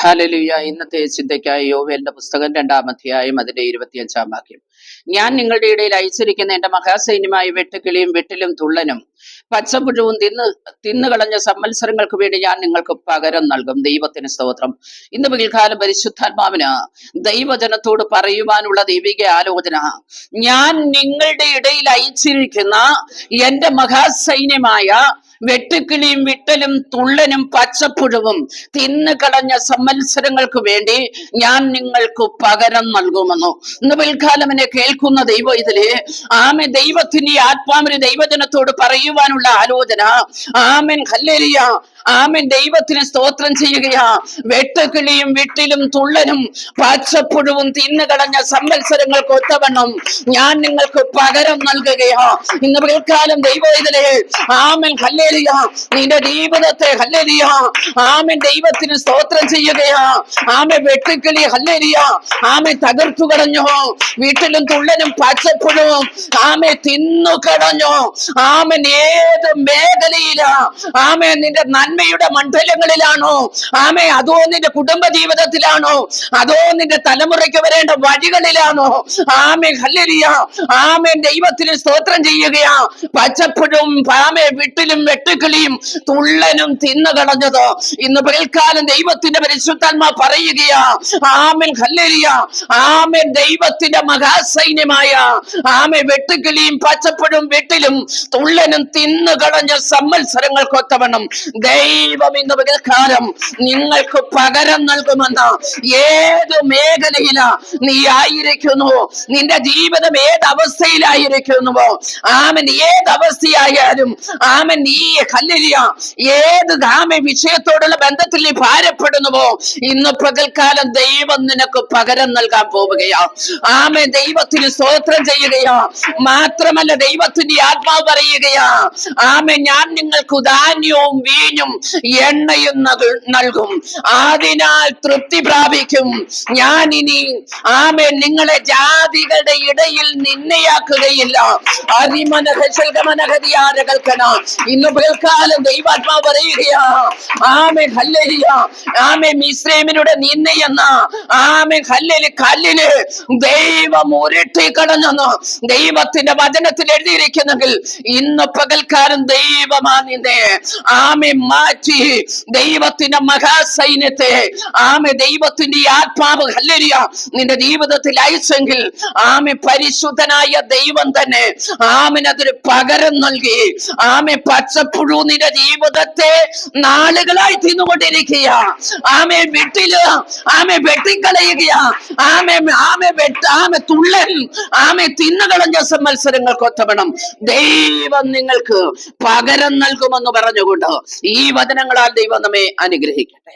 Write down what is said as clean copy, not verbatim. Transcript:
Hallelujah. ഇന്നത്തെ ചിന്തയ്ക്കായി യോവേലിന്റെ പുസ്തകം 2-ാം അധ്യായം അതിന്റെ 25-ാം വാക്യം. ഞാൻ നിങ്ങളുടെ ഇടയിൽ അയച്ചിരിക്കുന്ന എന്റെ മഹാസൈന്യമായ വെട്ടുകിളിയും വെട്ടിലും തുള്ളനും പച്ചപ്പുഴവും തിന്നുകളഞ്ഞ സംവത്സരങ്ങൾക്ക് വേണ്ടി ഞാൻ നിങ്ങൾക്ക് പകരം നൽകും. ദൈവത്തിന് സ്തോത്രം. ഇന്ന് പകൽക്കാലം പരിശുദ്ധാത്മാവിന് ദൈവജനത്തോട് പറയുവാനുള്ള ദൈവിക ആലോചന, ഞാൻ നിങ്ങളുടെ ഇടയിൽ അയച്ചിരിക്കുന്ന എന്റെ മഹാസൈന്യമായ വെട്ടുക്കിളിയും വിട്ടലും തുള്ളനും പച്ചപ്പുഴവും തിന്നുകളഞ്ഞ സംവത്സരങ്ങൾക്ക് വേണ്ടി ഞാൻ നിങ്ങൾക്ക് പകരം നൽകുമെന്നു. ഇന്ന് പിൽക്കാലം എന്നെ കേൾക്കുന്ന ദൈവം ഇതില് ദൈവത്തിന്റെ ആത്മാവിന് ദൈവജനത്തോട് പറയുവാനുള്ള ആലോചന. ആമേൻ, ഹല്ലേലൂയ, ആമേൻ. ദൈവത്തിന് സ്തോത്രം ചെയ്യുകയാ. വെട്ടുകിളിയും വിട്ടിലും തുള്ളനും പച്ചപ്പുഴവും തിന്നുകളഞ്ഞ സംവത്സരങ്ങൾക്ക് ഒത്തവണ്ണം ഞാൻ നിങ്ങൾക്ക് പകരം നൽകുകയാ. ഇന്ന് പിൽക്കാലം ദൈവം ഇതിലെ ആമേൻ, ഹല്ലേലൂയ, നിന്റെ ജീവിതത്തെ ഹല്ലേലൂയ, ആമേൻ, ദൈവത്തിന് സ്തോത്രം ചെയ്യുകയാ. ആമേൻ, വെട്ടുക്കിളി ഹല്ലേലൂയ, ആമേൻ, തകർത്തു കളഞ്ഞു. വീട്ടിലും തുള്ളനും പച്ചപ്പുഴവും ആമേൻ തിന്നുകളഞ്ഞു. ആമേൻ, ഏത് മേഖലയിലാ? ആമേൻ, നിന്റെ നന്മയുടെ മണ്ഡലങ്ങളിലാണോ? ആമേൻ, അതോ നിന്റെ കുടുംബ ജീവിതത്തിലാണോ? അതോ നിന്റെ തലമുറയ്ക്ക് വരേണ്ട വഴികളിലാണോ? ആമേൻ, ഹല്ലേലൂയ, ആമേൻ, ദൈവത്തിന് സ്തോത്രം ചെയ്യുകയാ. പച്ചപ്പുഴവും ആമേൻ വിട്ടിലും വെട്ടുക്കിളിയും തുള്ളനും തിന്നുകളഞ്ഞത് ഇന്ന് പകൽക്കാലം ദൈവത്തിന്റെ പരിശുദ്ധാത്മാ പറയുകയാ. ആമേൻ, ഹല്ലേലൂയ, ആമേൻ, ദൈവത്തിന്റെ മഹാസൈന്യമായ ആമേൻ വെട്ടുക്കിളിയും പച്ചപ്പുഴവും വെട്ടിലും തുള്ളനും തിന്നുകളഞ്ഞ സംവത്സരങ്ങൾക്കൊത്തവണ്ണം ദൈവം ഇന്ന് പകൽക്കാലം നിങ്ങൾക്ക് പകരം നൽകുമെന്ന്. ഏത് മേഖലയിലാ നീ ആയിരിക്കുന്നു, നിന്റെ ജീവിതം ഏത് അവസ്ഥയിലായിരിക്കുന്നുവോ, ആമൻ, ഏത് അവസ്ഥയായാലും ആമൻ, നീ ഹല്ലേലൂയ, ഏത് ആമൻ വിഷയത്തോടുള്ള ബന്ധത്തിൽ നീ ഭാരപ്പെടുന്നുവോ, ഇന്ന് പകൽക്കാലം ദൈവം നിനക്ക് പകരം നൽകാൻ പോവുകയാ. ആമൻ, ദൈവത്തിന് സ്തോത്രം ചെയ്യുകയാ. മാത്രമല്ല, ദൈവത്തിന്റെ ആത്മാവ് പറയുകയാ, ആമൻ, ഞാൻ നിങ്ങൾക്ക് ധാന്യവും വീഞ്ഞും എണ്ണയും നൽകും, അതിനാൽ തൃപ്തി പ്രാപിക്കും. ഞാൻ ഇനി ആമേൻ നിങ്ങളെ ജാതികളുടെ ഇടയിൽ നിന്നയാക്കുകയില്ല. ഇന്ന് പകൽക്കാലം ദൈവാത്മാവ് പറയുകയാ. ആമേൻ, ഹല്ലേലൂയ, ആമേൻ, മിസ്രയീമിനുടെ നിന്നയെന്ന ആമേൻ, ഹല്ലേലൂയ, കല്ലില് ദൈവം ഉരുട്ടി കളഞ്ഞെന്ന് ദൈവത്തിന്റെ വചനത്തിൽ എഴുതിയിരിക്കുന്നെങ്കിൽ ഇന്ന് പകൽക്കാലം ദൈവമാ നിന്നെ ആമേൻ മാറ്റി ദൈവത്തിന്റെ മഹാസൈന്യത്തെ ആമേൻ ദൈവത്തിന്റെ ആത്മാവ് ഹല്ലേലൂയ നിന്റെ ജീവിതത്തിൽ അയച്ചെങ്കിൽ ആമേൻ പരിശുദ്ധനായ ദൈവം തന്നെ ആമേൻ അതൊരു പകരം നൽകി. ആമേൻ, പച്ചപ്പുഴു നിന്റെ ജീവിതത്തെ നാളുകളായി തിന്നുകൊണ്ടിരിക്കുക. ആമേൻ, വീട്ടില് ആമേൻ വെട്ടിക്കളയുക. ആമേൻ, ആമേൻ, തുള്ളൻ ആമേൻ തിന്നുകളഞ്ഞ സംവത്സരങ്ങൾക്കൊത്തവണ്ണം ദൈവം നിങ്ങൾക്ക് പകരം നൽകുമെന്ന് പറഞ്ഞുകൊണ്ട് ഈ വചനങ്ങളാൽ ദൈവം നമ്മെ അനുഗ്രഹിക്കട്ടെ.